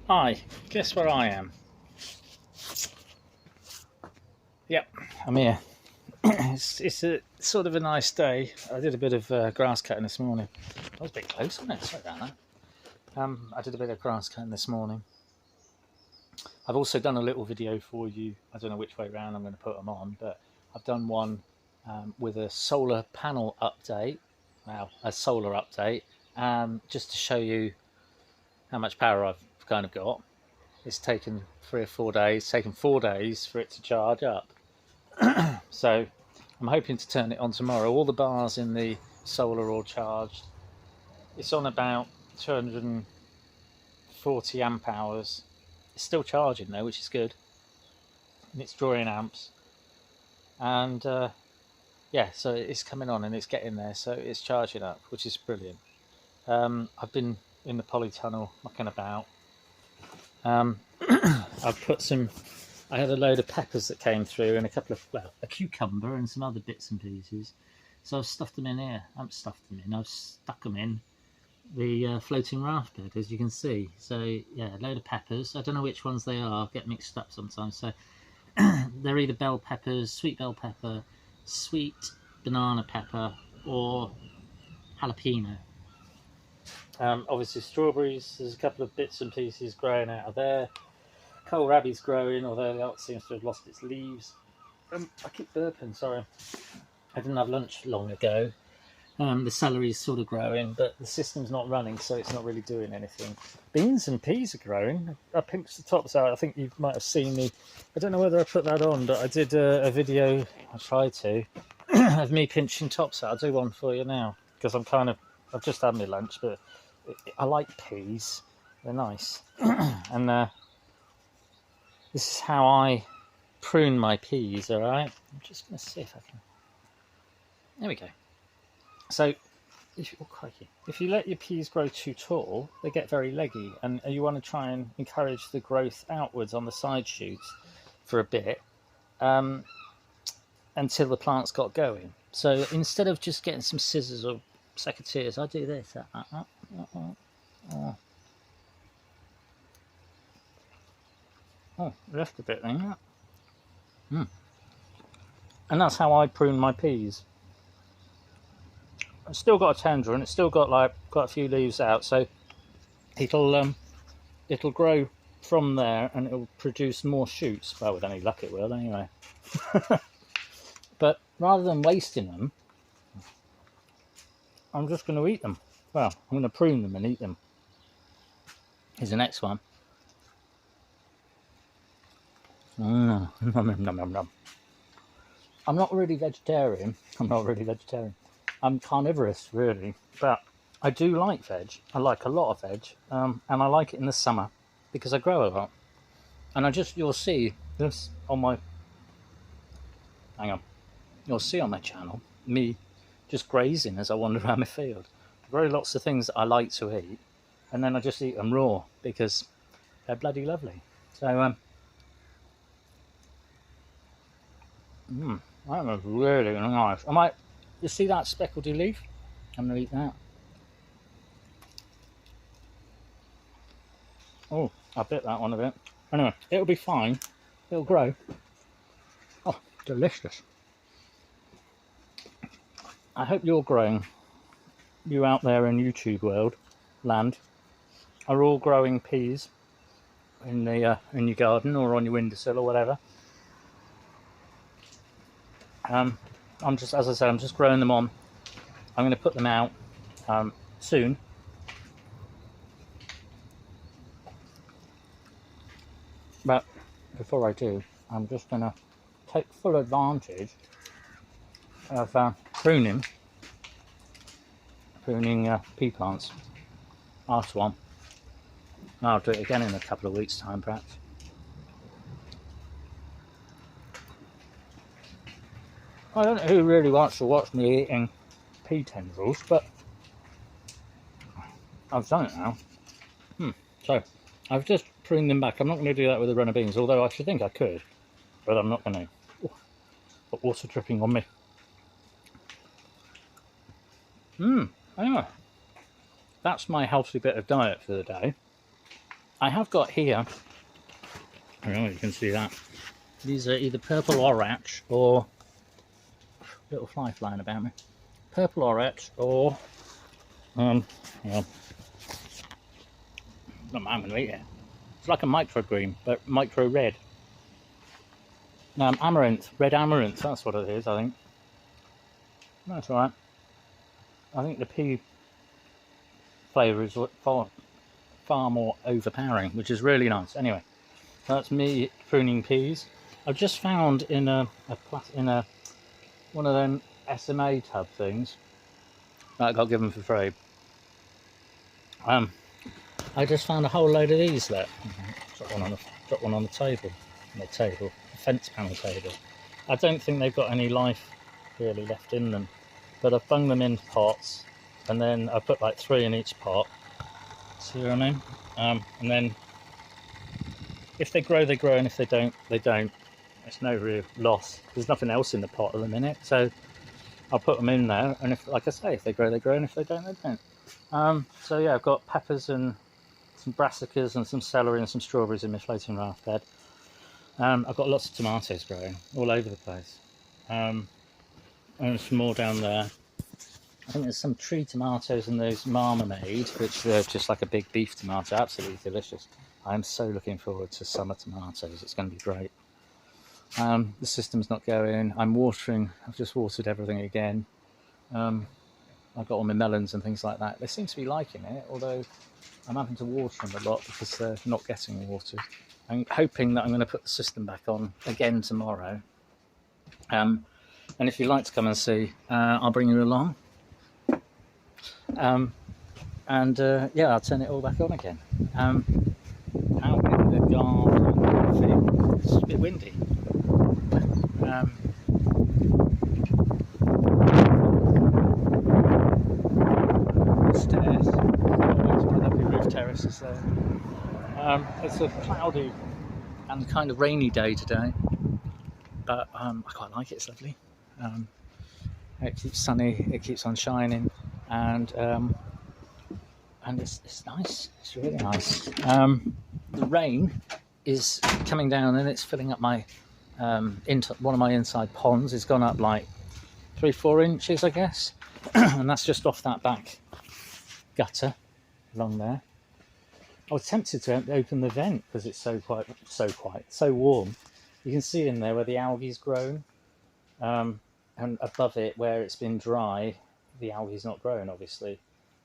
Hi, guess where I am? Yep, I'm here. It's a sort of a nice day. I did a bit of grass cutting this morning. I was a bit close, wasn't it? Sorry about that. I did a bit of grass cutting this morning. I've also done a little video for you. I don't know which way around I'm going to put them on, but I've done one with a solar panel update. Well, a solar update, just to show you how much power I've kind of got. It's taken 3 or 4 days, taken 4 days for it to charge up. So I'm hoping to turn it on tomorrow. All the bars in the solar are all charged. It's on about 240 amp hours. It's still charging though, which is good. And it's drawing amps. And yeah, so it's coming on and it's getting there. So it's charging up, which is brilliant. I've been in the polytunnel mucking about. I've put some. I had a load of peppers that came through and a cucumber and some other bits and pieces. So I've stuffed them in here. I haven't stuffed them in, I've stuck them in the floating raft bed, as you can see. So yeah, a load of peppers. I don't know which ones they are, I get mixed up sometimes. So they're either bell peppers, sweet bell pepper, sweet banana pepper, or jalapeno. Obviously strawberries, there's a couple of bits and pieces growing out of there. Kohlrabi's growing, although that seems to have lost its leaves. I keep burping, sorry. I didn't have lunch long ago. The celery's sort of growing, but the system's not running, so it's not really doing anything. Beans and peas are growing. I pinched the tops out. I think you might have seen me. I don't know whether I put that on, but I did a video, I tried to, of me pinching tops out. I'll do one for you now, because I've just had my lunch, but I like peas. They're nice. And this is how I prune my peas, alright? I'm just going to see if I can. There we go. So, if you let your peas grow too tall, they get very leggy, and you want to try and encourage the growth outwards on the side shoots for a bit until the plant's got going. So instead of just getting some scissors or secateurs, I do this. Oh, left a bit there. And that's how I prune my peas. It's still got a tender and it's still got quite a few leaves out, so it'll grow from there and it'll produce more shoots. Well, with any luck it will anyway. But rather than wasting them, I'm just going to eat them. Well, I'm going to prune them and eat them. Here's the next one. Nom, nom, nom, nom. I'm not really vegetarian. I'm carnivorous, really, but I do like veg. I like a lot of veg, and I like it in the summer because I grow a lot. And you'll see this on my, you'll see on my channel, me just grazing as I wander around my field. I grow lots of things that I like to eat, and then I just eat them raw because they're bloody lovely. So, that was really nice. You see that speckledy leaf? I'm going to eat that. Oh, I bit that one a bit. Anyway, it'll be fine. It'll grow. Oh, delicious. I hope you're growing. You out there in YouTube world, land, are all growing peas in your garden or on your windowsill or whatever. As I said, I'm just growing them on. I'm going to put them out soon. But before I do, I'm just going to take full advantage of pruning pea plants. Last one. I'll do it again in a couple of weeks' time, perhaps. I don't know who really wants to watch me eating pea tendrils, but I've done it now. So, I've just pruned them back. I'm not going to do that with the runner beans, although I should think I could, but I'm not going to. Got water dripping on me. Anyway, that's my healthy bit of diet for the day. I have got here, I don't know if you can see that, these are either purple orach or, little fly flying about me, purple orach or, well, not I'm going to eat it. It's like a microgreen, but micro red. Amaranth, red amaranth, that's what it is, I think. That's alright. I think the pea flavour is far more overpowering, which is really nice. Anyway, that's me pruning peas. I've just found in one of them SMA tub things that I got given for free. I just found a whole load of these there. Drop one on the table. The fence panel table. I don't think they've got any life really left in them, but I've bung them in pots, and then I put like 3 in each pot. See what I mean? And then if they grow, they grow, and if they don't, they don't. It's no real loss. There's nothing else in the pot at the minute, so I'll put them in there, and if, like I say, if they grow, they grow, and if they don't, they don't. So yeah, I've got peppers and some brassicas and some celery and some strawberries in my floating raft bed. I've got lots of tomatoes growing all over the place, and some more down there. I think there's some tree tomatoes and those marmalade, which are just like a big beef tomato, absolutely delicious. I'm so looking forward to summer tomatoes, it's going to be great. The system's not going, I'm watering, I've just watered everything again. I've got all my melons and things like that. They seem to be liking it, although I'm having to water them a lot because they're not getting watered. I'm hoping that I'm going to put the system back on again tomorrow. And if you'd like to come and see, I'll bring you along. Yeah, I'll turn it all back on again. Out in the garden, it's a bit windy. Stairs, lovely roof terraces there. It's a cloudy and kind of rainy day today, but I quite like it. It's lovely. It keeps sunny, it keeps on shining, and it's nice. It's really nice. The rain is coming down and it's filling up my one of my inside ponds. It's gone up like 3-4 inches, I guess, and that's just off that back gutter along there. I was tempted to open the vent because it's so warm. You can see in there where the algae's grown, and above it where it's been dry, the algae's not grown, obviously,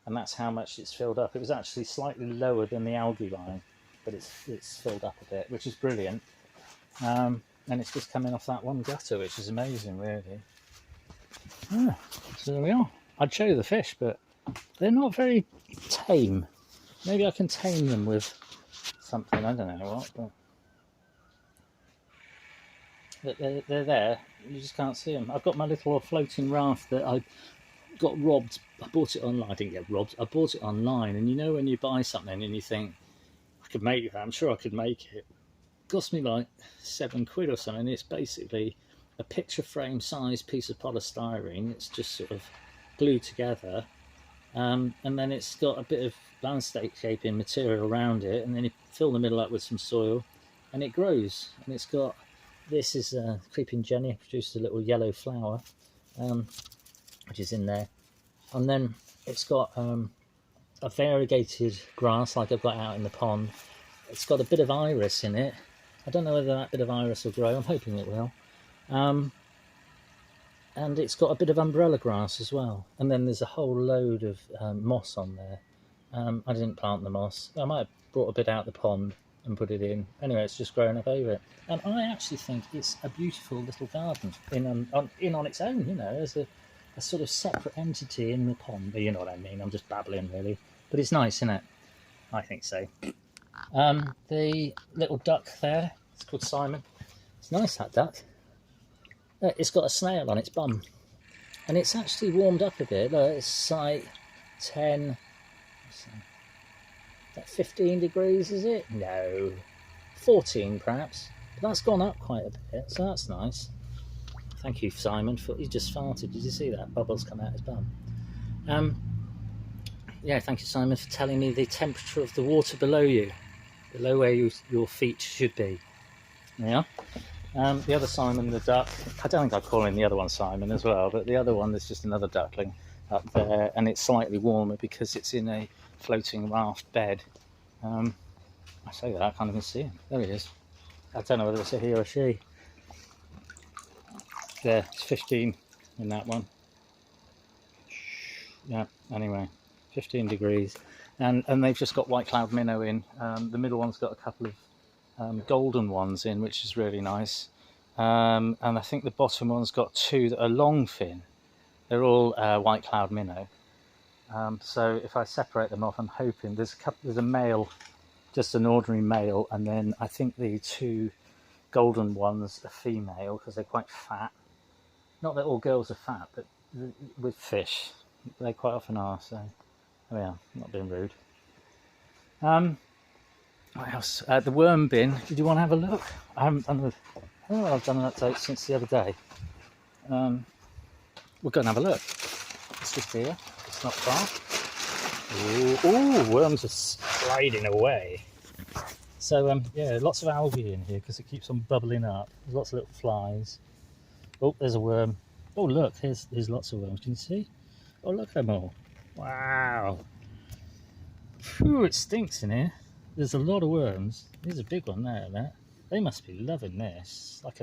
and that's how much it's filled up. It was actually slightly lower than the algae line, but it's filled up a bit, which is brilliant. And it's just coming off that one gutter, which is amazing, really. So there we are. I'd show you the fish, but they're not very tame. Maybe I can tame them with something, I don't know what, but they're there, you just can't see them. I've got my little floating raft that I got robbed. I bought it online. I didn't get robbed, I bought it online, and you know when you buy something and you think, I could make that, I'm sure I could make it. It cost me like £7 or something. It's basically a picture frame size piece of polystyrene. It's just sort of glued together, and then it's got a bit of landscaping material around it, and then you fill the middle up with some soil and it grows. And it's got, this is creeping Jenny, produced a little yellow flower, which is in there, and then it's got a variegated grass like I've got out in the pond. It's got a bit of iris in it. I don't know whether that bit of iris will grow. I'm hoping it will. And it's got a bit of umbrella grass as well. And then there's a whole load of moss on there. I didn't plant the moss. I might have brought a bit out the pond and put it in. Anyway, it's just growing up over it. And I actually think it's a beautiful little garden in on its own, you know, as a sort of separate entity in the pond. But you know what I mean. I'm just babbling, really. But it's nice, isn't it? I think so. The little duck there, it's called Simon. It's nice, that duck. It's got a snail on its bum, and it's actually warmed up a bit. It's like 15 degrees, is it? No, 14 perhaps, but that's gone up quite a bit, so that's nice. Thank you, Simon, for, he just farted. Did you see that? Bubbles come out his bum. Yeah, thank you, Simon, for telling me the temperature of the water below you. below where your feet should be. Yeah. The other Simon the duck, I don't think I'd call him the other one Simon as well, but the other one, there's just another duckling up there, and it's slightly warmer because it's in a floating raft bed. I say that, I can't even see him. There he is. I don't know whether it's a he or a she. There, it's 15 in that one. Yeah, anyway, 15 degrees. And they've just got white cloud minnow in. The middle one's got a couple of golden ones in, which is really nice. And I think the bottom one's got two that are long fin. They're all white cloud minnow. So if I separate them off, I'm hoping there's a male, just an ordinary male, and then I think the two golden ones are female because they're quite fat. Not that all girls are fat, but with fish, they quite often are. So, oh yeah, not being rude. What else? The worm bin. Did you want to have a look? I haven't done I've done an update since the other day. We'll go and have a look. It's just here. It's not far. Ooh, worms are sliding away. So yeah, lots of algae in here because it keeps on bubbling up. There's lots of little flies. Oh, there's a worm. Oh, look, here's lots of worms. Can you see? Oh, look at them all. Wow. Phew, it stinks in here. There's a lot of worms. There's a big one there. They must be loving this. Like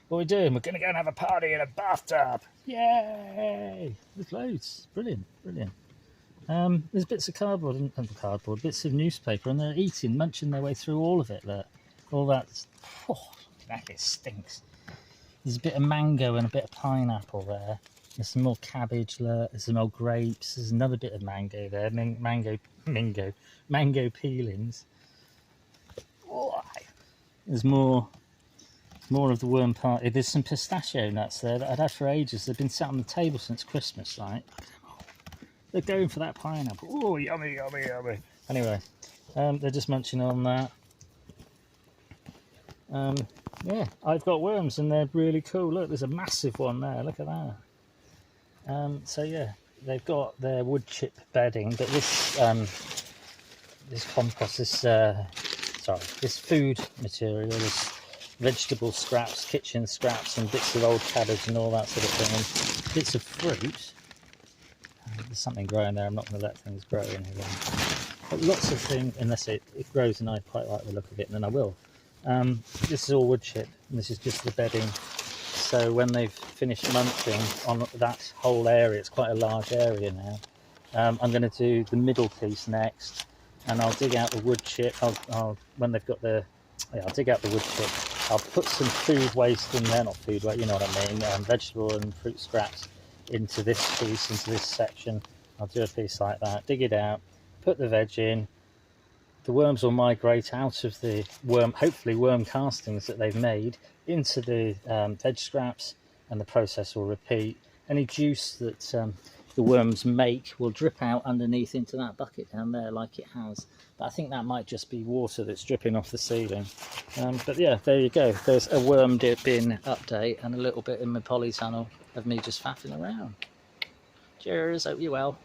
what are we doing? We're going to go and have a party in a bathtub. Yay! There's loads. Brilliant. There's bits of bits of newspaper, and they're munching their way through all of it. Look. All that. Oh, it stinks. There's a bit of mango and a bit of pineapple there. There's some more cabbage. Look. There's some more grapes. There's another bit of mango there. Mango peelings. Oh, there's more of the worm party. There's some pistachio nuts there that I'd had for ages. They've been sat on the table since Christmas, like. They're going for that pineapple. Oh, yummy. Anyway, they're just munching on that. Yeah, I've got worms and they're really cool. Look, there's a massive one there. Look at that. So yeah, they've got their wood chip bedding, but this compost, this food material, this vegetable scraps, kitchen scraps, and bits of old cabbage and all that sort of thing, and bits of fruit. There's something growing there. I'm not going to let things grow in here. But lots of things, unless it grows and I quite like the look of it, and then I will. This is all wood chip, and this is just the bedding. So when they've finished munching on that whole area, it's quite a large area now. I'm going to do the middle piece next, and I'll dig out the wood chip. I'll dig out the wood chip. I'll put some food waste in there, not food waste, you know what I mean, vegetable and fruit scraps into this piece, into this section. I'll do a piece like that, dig it out, put the veg in. The worms will migrate out of the hopefully worm castings that they've made into the veg scraps, and the process will repeat. Any juice that the worms make will drip out underneath into that bucket down there like it has. But I think that might just be water that's dripping off the ceiling. But yeah, there you go. There's a worm bin update and a little bit in my polytunnel of me just faffing around. Cheers, hope you're well.